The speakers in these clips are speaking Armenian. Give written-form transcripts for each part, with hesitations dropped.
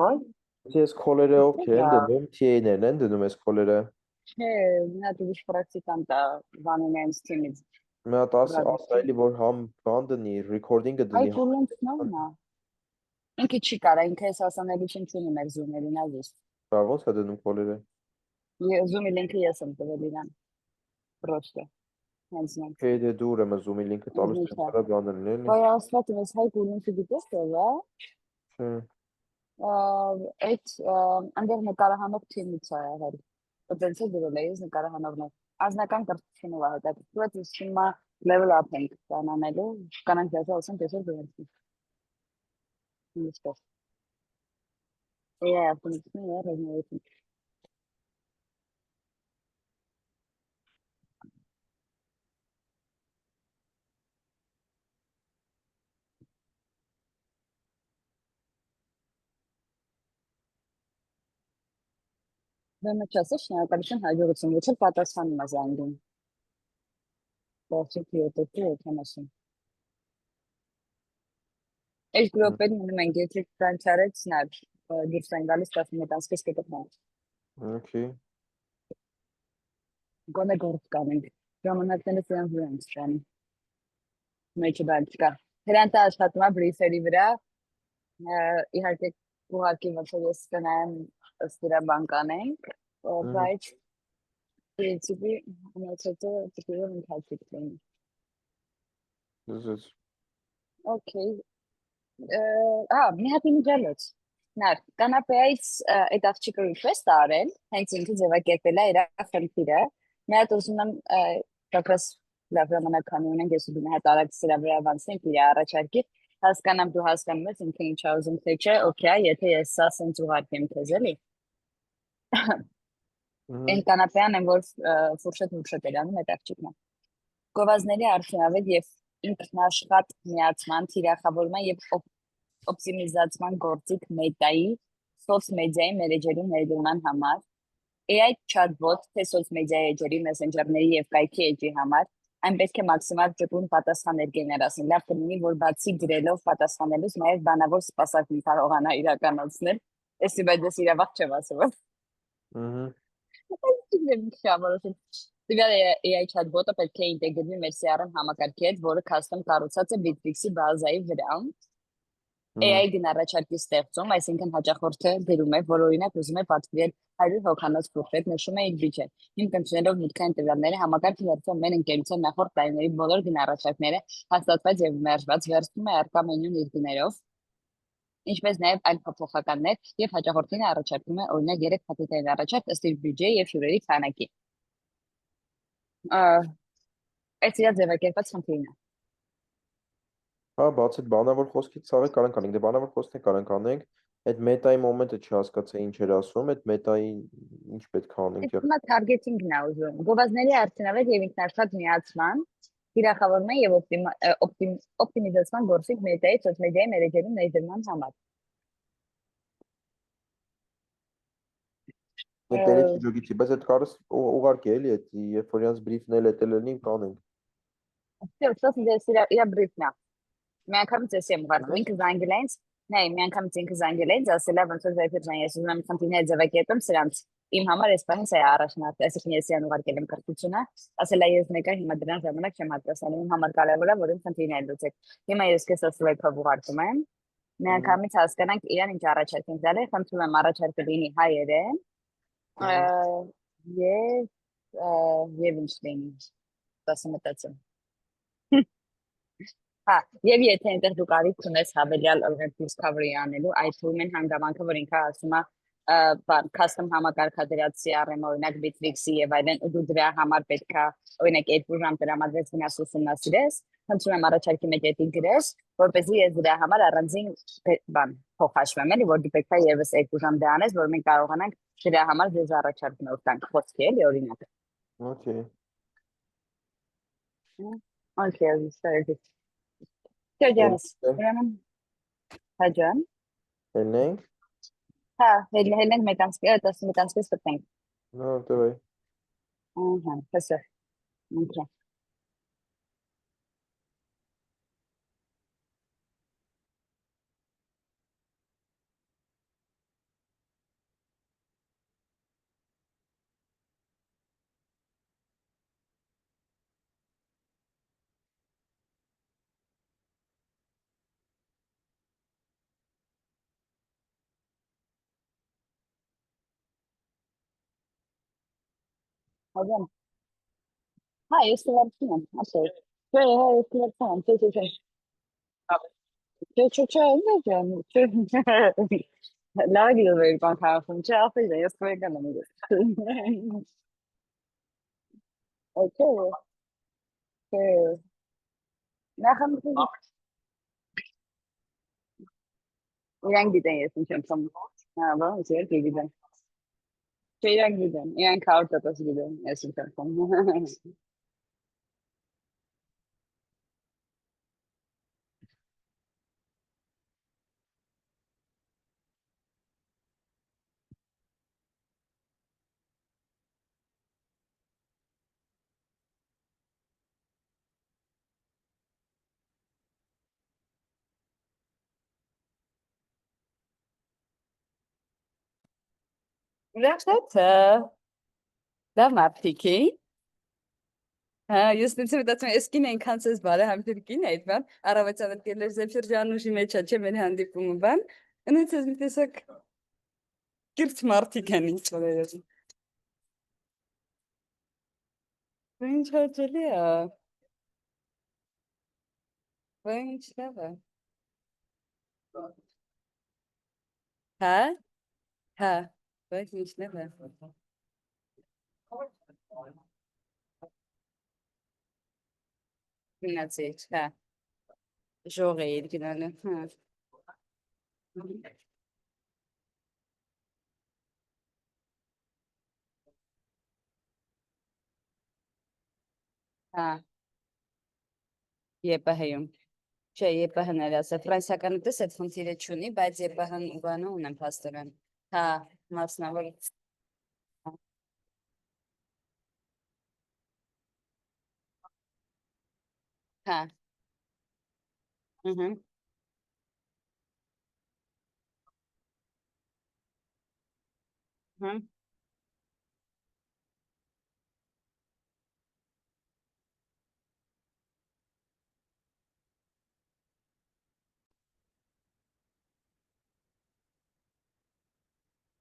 Որ Ես քոլերը ովքեր են դնում, TA-ներն են դնում ես քոլերը։ չէ, նա դուրս պրակտիկանտ է Vanillance team-ից։ Մի հատ ասայլի որ համ բան դնի, recording-ը Այդ դնի։ ուլունքն է։ Ինքը չի կարա, ինքը այս հասանելիություն չունի մեր Zoom-երին, ազիս։ Բա ոնց է դնում քոլերը։ Zoom-ի լինքը ես եմ տվել իրան։ Պրոստը։ Հենց նենց։ Չէ, դե դուր եմ Zoom-ի լինքը տալիս չեմ կարա բաներն էլի։ Ոայ ասված ես հայ ուլունքը գիտես ո՞վ է։ Չէ։ Այդ այնտեղ նկարահանող թիմից է եղել։ Պոտենցիալ դրել է ես նկարահանողներ։ Անձնական կրթությունը վա հետաքրքրված է հիմա level up ենք կանանելու, կանանք դասը ասեմ տեսել դրանից։ Ինչպես։ Ապնիկն է ռեժիմը։ Դեմոչասը շնորհակալություն հաջողություն ոչ պատասխանում է զանգում։ Ողջույն դեպի օգնասին։ Այս գրոպերն ունեմ ենք եթե կանչարեց նա դուրս են գալիս 11-ից կետոք։ Okay։ Գոնե գործ կանենք։ Ժամանակները սրանց վրա են ստանում։ Մեջը բան չկա։ Հրանտը աշխատում է բրիֆերի վրա։ Իհարկե ուղղակի ոնց որ ես կնայեմ ըստ դրա բան կանենք, բայց принципе համացածը տկիրը ընթացիկ լինի։ Դες։ Okay։ Մի հատ իմիջալոց։ Նա կանապեից այդ աղջիկը request արել, հենց ինքը ձևակերպել է իր խնդիրը։ Մի հատ ուզում եմ դեպս լավ ժամանականի ունենք ես ու մի հատ արած սրա վրա ավանցնենք իր առաջարկի, հասկանամ դու հասկանում ես ինքը ինչ ուզում թե չէ, օքեյ, եթե ես սա սենց ուղարկեմ քեզ էլի։ Այն կանապեան են որ ֆուրշետ երանում այդ աղջիկն։ Գովազների արդյունավետ եւ ինքնաշխատ միացման, թիրախավորման եւ օպտիմիզացման գործիք Meta-ի սոցմեդիայի մերեջերի ներդրման համար, AI chatbot թե սոցմեդիայի էջերի, մեսենջերների եւ կայքի էջի համար, այն պետք է մաքսիմալ ճկուն պատասխաններ գեներացնի։ Լավ կլինի, որ բացի գրելով պատասխանելուց նաեւ բանավոր սպասարկում կարողանա իրականացնել։ Էսի բայց ես իրավաղ չեմ ասում։ AI chatbot-ը պետք է ինտեգրվի մեր CRM համակարգի հետ, որը custom կառուցած է Bitrix-ի բազայի վրա։ AI գնահատարկի ստեղծում, այսինքն հաճախորդը գրում է, որ օրինակ ուզում է պատվիրել 100 հոգանոց ֆուրշետ, նշում է իր բյուջեն։ Հիմք ընտրելով մուտքային տվյալները համակարգը վերցնում մեր ընկերության նախորդ տարիների բոլոր գնահատարկները հաստատված եւ մերժված վերցնում է արկա մենյուն իր գներով, ինչպես նաև այլ փոփոխականներ եւ հաճախորդին առաջարկում է օրինակ 3 փաթեթային առաջարկ ըստ իր բյուջեի եւ հյուրերի քանակի։ Այս իր ձևակերպած խնդիրն է։ Հա, բաց այդ բանավոր խոսքից ցավը կարանք անենք, դե բանավոր խոսքն է կարանք անենք, այդ մետայի մոմենտը չհասկացա ինչ էր ասում, այդ մետայի ինչ պետք է անենք։ Հիմա targeting-ն է ուզում։ Գովազների արդյունավետ եւ ինքնաշխատ միացման, թիրախավորման եւ օպտիմիզացման գործիք Meta-ի սոցմեդիայի մերեջերում ներդրման համար։ Դե ճոգիցի, բայց այդ կարս ուղարկի էլի, այդ երբ որ իրանց բրիֆն էլ էտել լինի կանենք։ Ստո իր բրիֆն է։ Մի անգամից էսի եմ ուղարկում, ինքը զանգել են, նայ, մի անգամից ինքը զանգել են, ասել է ոնց որ վերջերս ես ուզում եմ խնդիրներ ձևակերպեմ սրանց։ Իմ համար այս բանը սա է առաջնահերթ, այսինքն ես իրան ուղարկել եմ կրթությունը, ասել է ես մեկը հիմա դրան ժամանակ չեմ հատկացնում, իմ համար կարևոր է որ իմ խնդիրները լուծեք։ Հիմա ես քեզ սլայքով ուղարկում եմ։ Մի անգամից հասկանանք իրան ինչ առաջարկ են տալի, խնդրում եմ առաջարկը լինի հայերեն։ Եվ ինչ լինի։ Դասը մտածում։ Հա, եւ եթե այնտեղ դու կարիք ունես հավելյալ discovery անելու, այդ թվում են հանգամանքը, որ ինքը ասում է, բան custom համակարգադրած CRM օրինակ Bitrix-ի եւ այլն, ու դու դրա համար պետքա օրինակ 2 ժամ տրամադրես գնաս ուսումնասիրես, խնդրում եմ առաջարկի մեջ էդի գրես, որպեսզի ես դրա համար առանձին բան փոխհաշվեմ, էլի որ դու պետքա եւս 2 ժամ դա անես, որ մենք կարողանանք դրա համար ձեզ առաջարկներ տանք, խոսքի էլի օրինակ։ Okay։ Okay, Ջանս, ուրեմն հաջան։ Հենենք։ Հա, հելենք մեկանսկի, 10 մեկանսկի ստենք։ Հա, դե։ Ահա, հեսա։ Okay։ Հազան։ Հա, ես կվարձում եմ, ասել։ Չէ, հա, ես կվարձում եմ, չէ, չէ, չէ, չէ, չէ, չէ, չէ, չէ, լավ գիլվեր բան քաղաքում, չէ, ապել է, ես կվեկան եմ իրս։ Չէ, չէ, նախան իրանք գիտեն ես ինչ եմ սամում։ Հա, բան, ես գիտեն։ Չէ, իրանք գիտեն, իրանք 100% գիտեն, ես ինչ եմ սամում։ Здравствуйте. Da martiki. Հա, ես դից մտածում եմ, ես կին այնքան ցես բարը համտեր կին այդ բան, առավոտյան դերներ զեփշրջանուշի մեջ է, չէ՞ մեր հանդիպումը բան։ Ընդ ցես մի տեսակ կիրթ մարտիկ են ինչ որեր։ Ինչ հաճելի է։ Ինչ լավ է։ Հա? Հա։ Բայց ինչ լավ է։ Գնացի, հա։ Ժողը իր գնալը, հա։ Հա, ԵՊՀ-ում։ Չէ, ԵՊՀ-ն էր ասա, ֆրանսիականը դες այդ խնդիրը չունի, բայց ԵՊՀ-ն ու բանը ունեն փաստորեն։ Հա, մասնավոր։ Հա, ըհը։ Հա։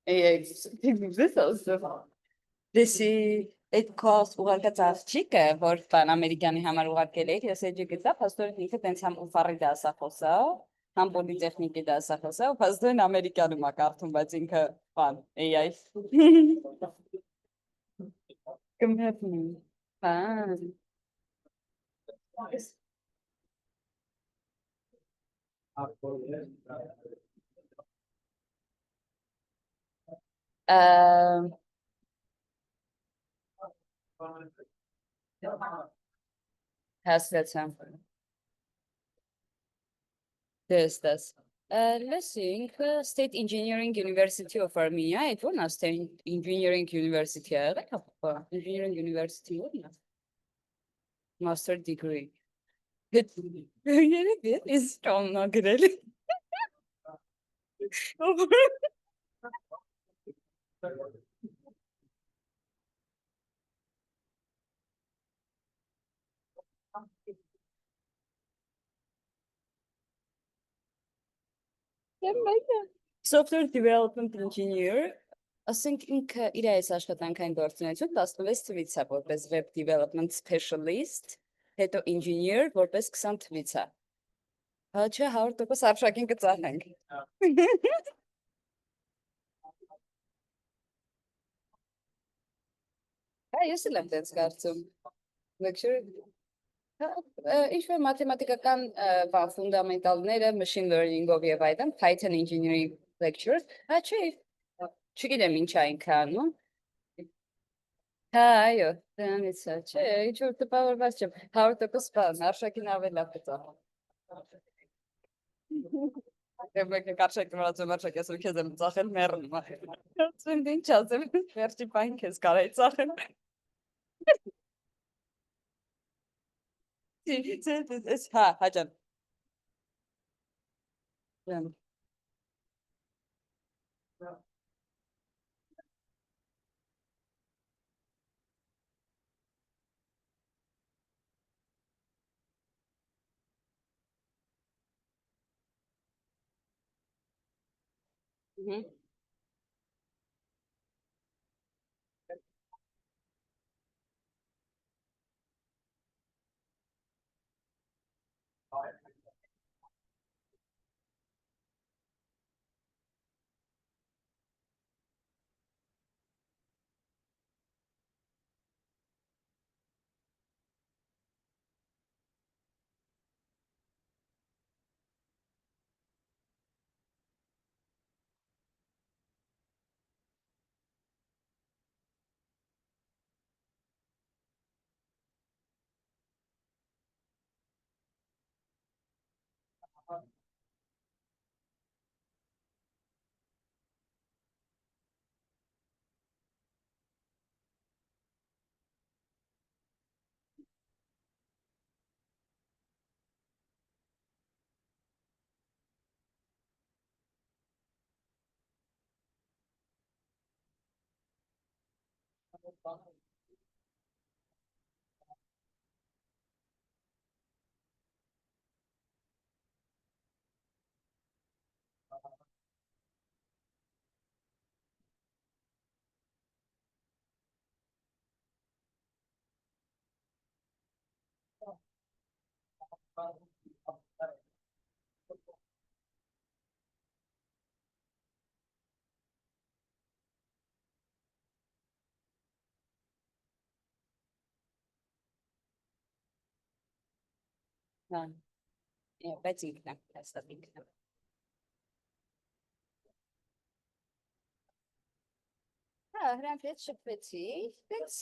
Դες ասա։ Դեսի այդ կոս ուղարկած աղջիկը, որ բան ամերիկյանի համար ուղարկել էր, ես էջը գտա, փաստորեն ինքը տենց համ ուֆարի դասախոսա, համ պոլիտեխնիկի դասախոսա, ու փաստորեն ամերիկյանում է կարդում, բայց ինքը բան AI։ Կմհետնի։ Հա։ Հասկացա։ Դες։ Լսինք State Engineering University of Armenia, այդ ո՞րն է State Engineering University է եղել, հա, Engineering University ո՞րն է։ Master degree։ Երևի է ստոնա գրել։ Software Development Engineer, ասենք ինքը իր այս աշխատանքային գործունեություն 16 թվից է որպես Web Development Specialist, հետո Engineer որպես 20 թվից է։ Հա չէ 100% արշակին կծախենք։ Հա ես էլ եմ դες կարծում։ Lecture ինչ-որ մաթեմատիկական բան ֆունդամենտալները machine learning-ով եւ այլն, Python engineering lectures, հա չէ, չգիտեմ ինչ է ինքը անում։ Հա, այո, դրանից է, չէ, ինչ-որ տպավորված չեմ, 100% բան, արշակին ավելի լավ կծախ։ Եվ մեկը կարշակ նորացում արշակ, ես ու քեզ եմ ծախել մեռնում է։ Ծնդ ինչ ասեմ, վերջի պայն քեզ կարայի ծախել։ Հա, հաջան։ Հա, բայց ինքն է, հաստատ ինքն է։ Հա, հրանք հետ շփվեցի, բայց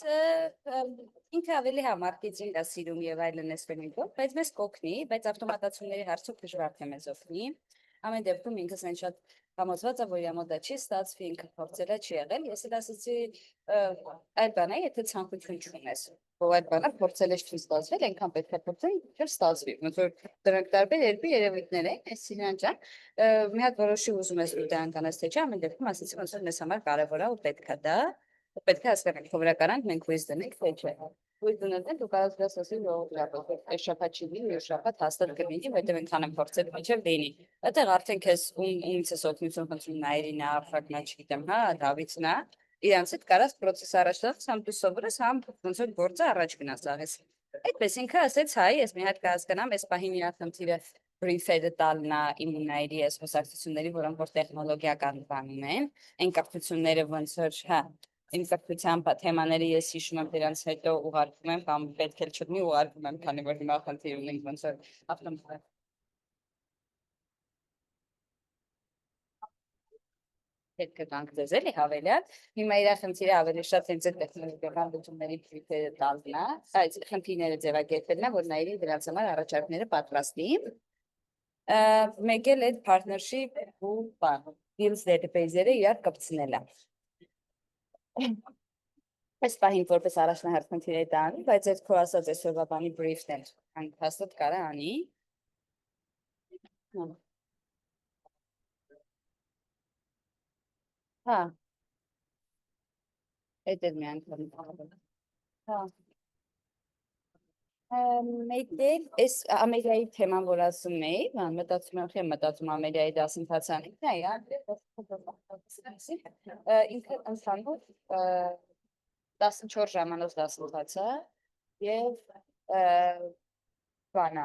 ինքը ավելի համարտիցին դա սիրում եւ այլն էս ֆերմենտով, բայց մեզ կօգնի, բայց ավտոմատացումների հարցով դժվար թե մեզ օգնի։ Ամեն դեպքում ինքս այն շատ համոզված եմ, որ իրա մոտ դա չի ստացվի, ինքը փորձել է չի եղել, ես էլ ասացի այլ բան է, եթե ցանկություն չունես, որ այդ բանը փորձել ես չի ստացվել, այնքան պետք է փորձել, չէ՞ ստացվի, ոնց որ դրանք տարբեր երկու երևույթներ են, այս Սիրան ջան, մի հատ որոշի ուզում ես ու դա անկանաս թե չէ, ամեն դեպքում ասացի, ոնց որ մեզ համար կարևոր է ու պետք է դա, պետք է հասկանանք, սովորականանք մենք հույս դնենք, թե չէ։ Հույս դնել դու կարող ես ասել, որ այս շաբաթ չի լինի, այս շաբաթ հաստատ կլինի, որտեղ այնքան եմ փորձել, մինչև լինի։ Այդտեղ արդեն քեզ ումից ես օգնություն խնդրում Նայիրին, Արփակն, չգիտեմ, հա, Դավիթն է, իրանց հետ կարաս process առաջ տաս, համ դու սովորես, համ ոնց որ գործը առաջ գնաս աղես։ Այդպես ինքը ասեց, հայ, ես մի հատ կհասկանամ, այս պահին իրա խնդիրը brief-ը տալն է իմ Նայիրի այս խոսակցությունների, որոնք որ տեխնոլոգիական բանում են, այն կապությունները ոնց որ, հա, իմ կապության թեմաները ես հիշում եմ դրանց հետո ուղարկում եմ, կամ պետք էլ չլինի ուղարկում եմ, քանի որ հիմա խնդիր ունենք ոնց որ ավտոմատ պետք է տանք ձեզ էլի հավելյալ, հիմա իրա խնդիրը ավելի շատ հենց այդ տեխնոլոգիական լուծումների փիլտրերը տալն է, այդ խնդիրները ձևակերպելն է, որ Նայիրին դրանց համար առաջարկները պատրաստի, մեկ էլ այդ partnership ու բան, deals database-երը իրար կպցնելը։ Այս պահին որպես առաջնահերթ խնդիր է դա անի, բայց այդ քո ասած այսօրվա բանի brief-ն էլ հաստատ կարա անի։ Հա, այդ էլ մի անգամ։ Հա։ Մեկ էլ այս Ամերիկայի թեման, որ ասում էի, մտածում եմ, մտածում Ամերիկայի դասընթացանիքն է, ինքը ընդհանուր 14 ժամանոց դասընթաց է եւ բանա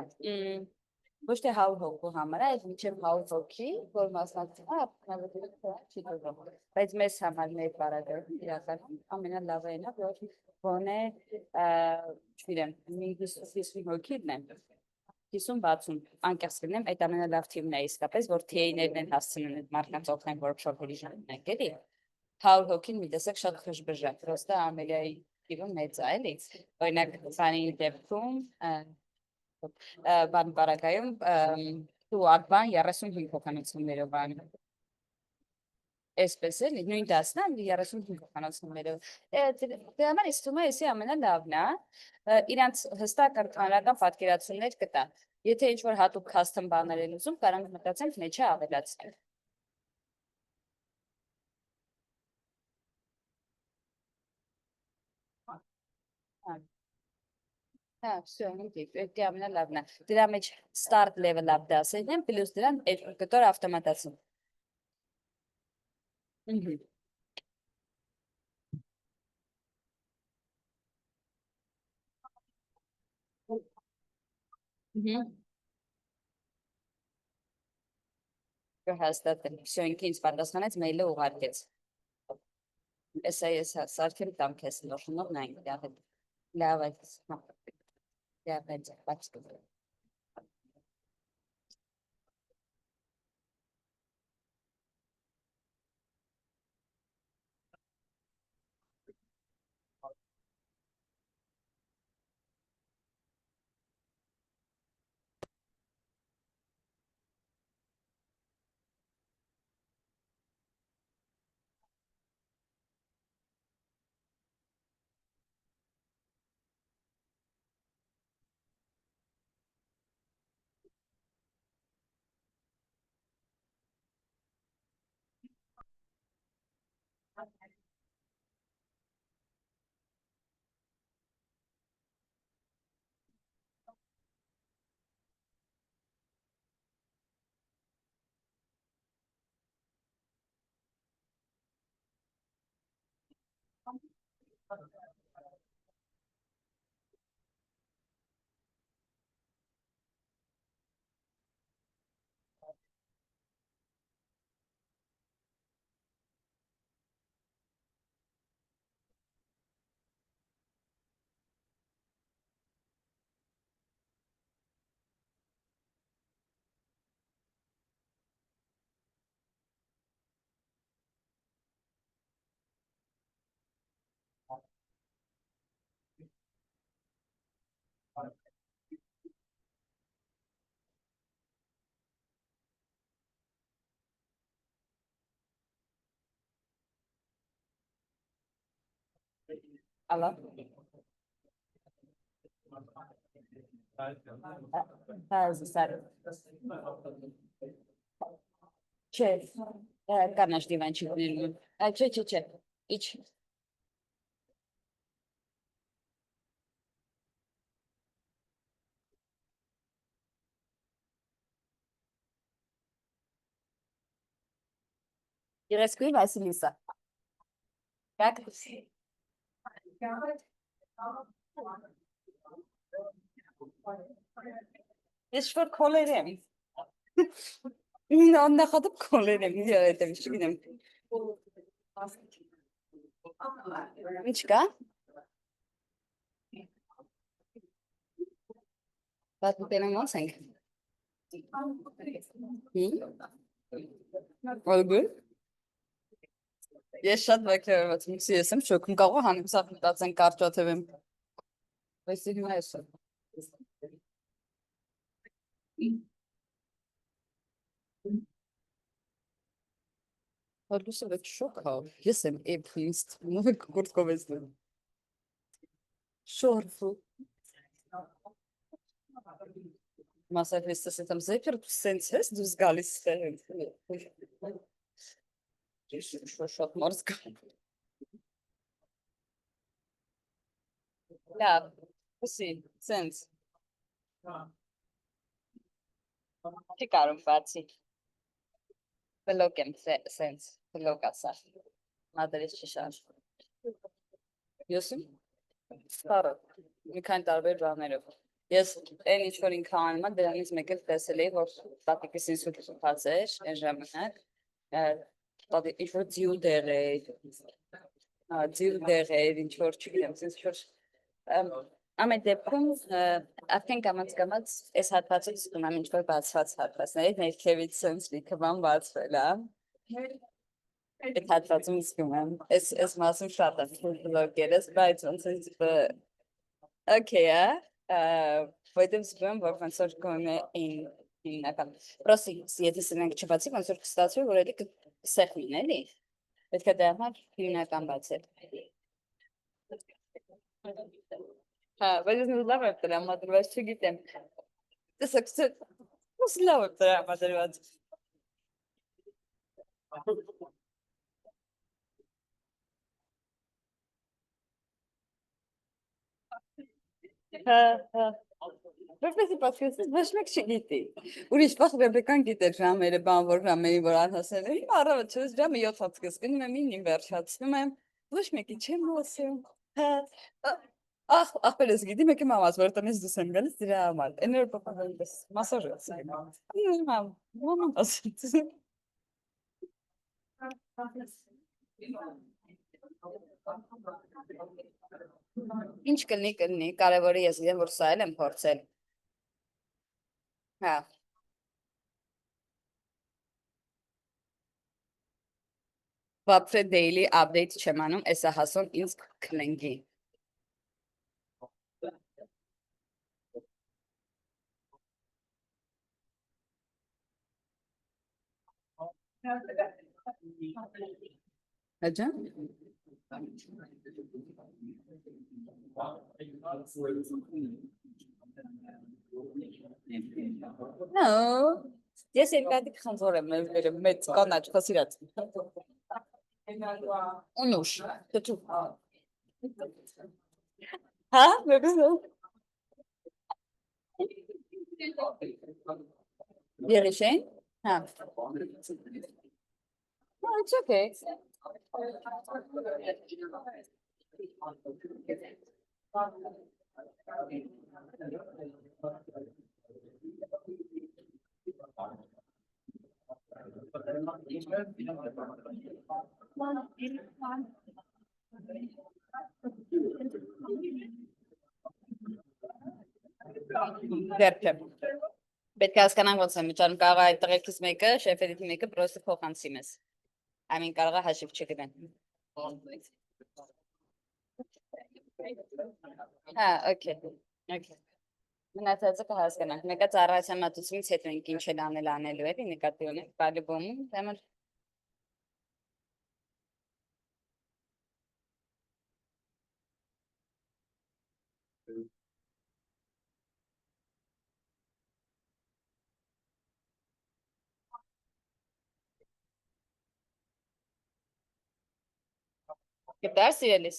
ոչ թե 100 հոգու համար, այլ մինչև 100 հոգի, որ մասնակցում է, արդյունավետորեն չի դուրում։ Բայց մեզ համար մեր բարակայում իրականում ամենալավը այն է, որ գոնե, չգիտեմ, 50 հոգին են, 50-60, անկեղծ կլինեմ, այդ ամենալավ թիմն է իսկապես, որ TA-ներն են հասցնում այդ մարդկանց օգնեն workshop-երի ժամանակ, էլի։ 100 հոգին մի տեսակ շատ խժբժ է, պրոստը Ամերիկայի թիվը մեծ է, էլի։ Օրինակ, բանի դեպքում բան բարակայում դու ակբան 35 հոգանոցումներով ան այսպես էլի նույն դասն է 35 հոգանոցումներով դե համար ինձ թվում է էսի ամենալավն է իրանց հստակ ընդհանրական պատկերացումներ կտա եթե ինչ-որ հատուկ custom բաներ են ուզում կարանք մտածենք մեջը ավելացնել Հա, всё, այդ ամենալավն է։ Դրա մեջ start level up դասերն են, պլյուս դրան կտոր ավտոմատացում։ Հաստատ եմ, всё, ինքը ինձ պատասխանեց, մեյլը ուղարկեց։ Էսա ես սարքեմ տամ քեզ նորշնով նայենք դիաղ հետ։ Լավ այդ, հա, դիաղ այդ, բաց Ալա։ Սար։ Չէ, կանաչ դիվանչիկներում։ Չէ, իչ։ Երեսկուի Վասիլիսա։ Как? Ես շվոր քոլեր եմ։ Ինը աննախադып քոլեր եմ, իրար հետև չգինեմ։ Ինչ կա? Բատ ուտենեմ ոնց ենք։ All good? Ես շատ վայքերված միքսի ես եմ շոքում կարող հանեմ սա մտածեն կարճաթև եմ։ Բայց հիմա ես եմ։ Հալուսը վետ շոք հա, ես եմ էպլիստ, նովեք գորդկով ես դեմ։ Շորվու։ Մասայվ ես տսետամ զեպեր սենց ես դուզ գալիս ստեղեն։ Շատ մարս կա։ Լավ, պսի, սենց։ Չի կարում բացի։ Բլոկ եմ սենց, բլոկ ասար, մադրես չշար։ Յոսում? Սարը, մի քանի տարբեր բաներով։ Ես են ինչ որ ինքը անում եմ, դրանից մեկ էլ տեսել էի, որ տատիկիս ինձ ուտված էր, այն ժամանակ, ինչ որ ձիու դեղ էր, ինչ որ չգիտեմ, ինչ որ ամեն դեպքում արդեն կամաց այս հատվածը զգում եմ ինչ որ բացված հատվածներից, ներքևից սենց լիքը բան բացվել է։ Այդ հատվածում զգում եմ, այս մասում շատ եմ բլոկեր ես, բայց ոնց ինձ okay, որտեղ զգում եմ, որ ոնց որ գոն է իննական։ Պրոսի, եթե սնենք չբացի, ոնց որ կստացվի, որ էլի սեղ մին, էլի։ Պետք է դրա համար հիմնական բացել։ Հա, բայց ես լավ եմ տրամադրված, չգիտեմ։ Տեսակ, ոնց լավ եմ տրամադրված։ Հա, որպեսի պատկերացնես, ոչ մեկ չգիտի։ Ուրիշ վաղ Ռեբեկան գիտեր ժամերը, բան որ ժամերի որ առհասել է։ Հիմա առավոտ չես ժամը 7-ից սկսում եմ 9-ին վերջացնում եմ։ Ոչ մեկի չեմ ասում։ Հա, ախպերս գիտի, մեկի մամաս որ տնից դուս եմ գալիս դրա համար։ Էներ պապան դες մասաժ է։ Մաման ասում։ Ինչ կլնի, կարևորը ես գիտեմ, որ սա էլ եմ փորձել։ Հա։ Վապրե daily update չեմ անում, էսա հասոն ինձ կլնգի։ Հաջա։ No, ես երկադիկ խնձոր եմ վերել մեծ կանաչ խսիրած։ Ունուշ, դու։ Հա, մեկը։ Երիշեն։ Հա։ Oh, it's okay. Վերջը։ Պետք է հասկանանք ոնց է միջանում, կարող է այդ տղերքից մեկը, շեֆերից մեկը պրոստը փոխանցի մեզ։ Ամեն կարող է հաշիվ չգնան։ Հա, okay։ Okay։ Մնացածը կհասկանանք։ Մեկը ծառայության մատուցումից հետո ենք ինչ են անելու էլի նկատի ունենք, բալիբոմում, դեմը Գտար սիրելիս։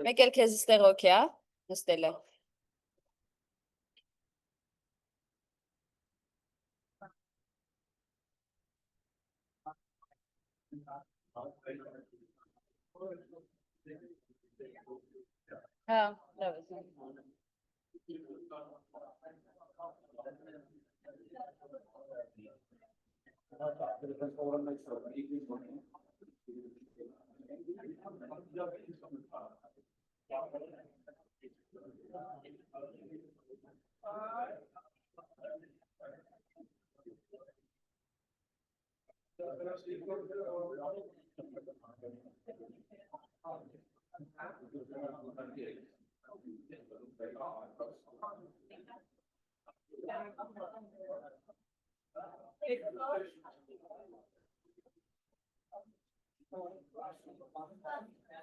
Մեկ էլ քեզ ստեղ օքեյ, հա, նստել է։ Հա, լավ է։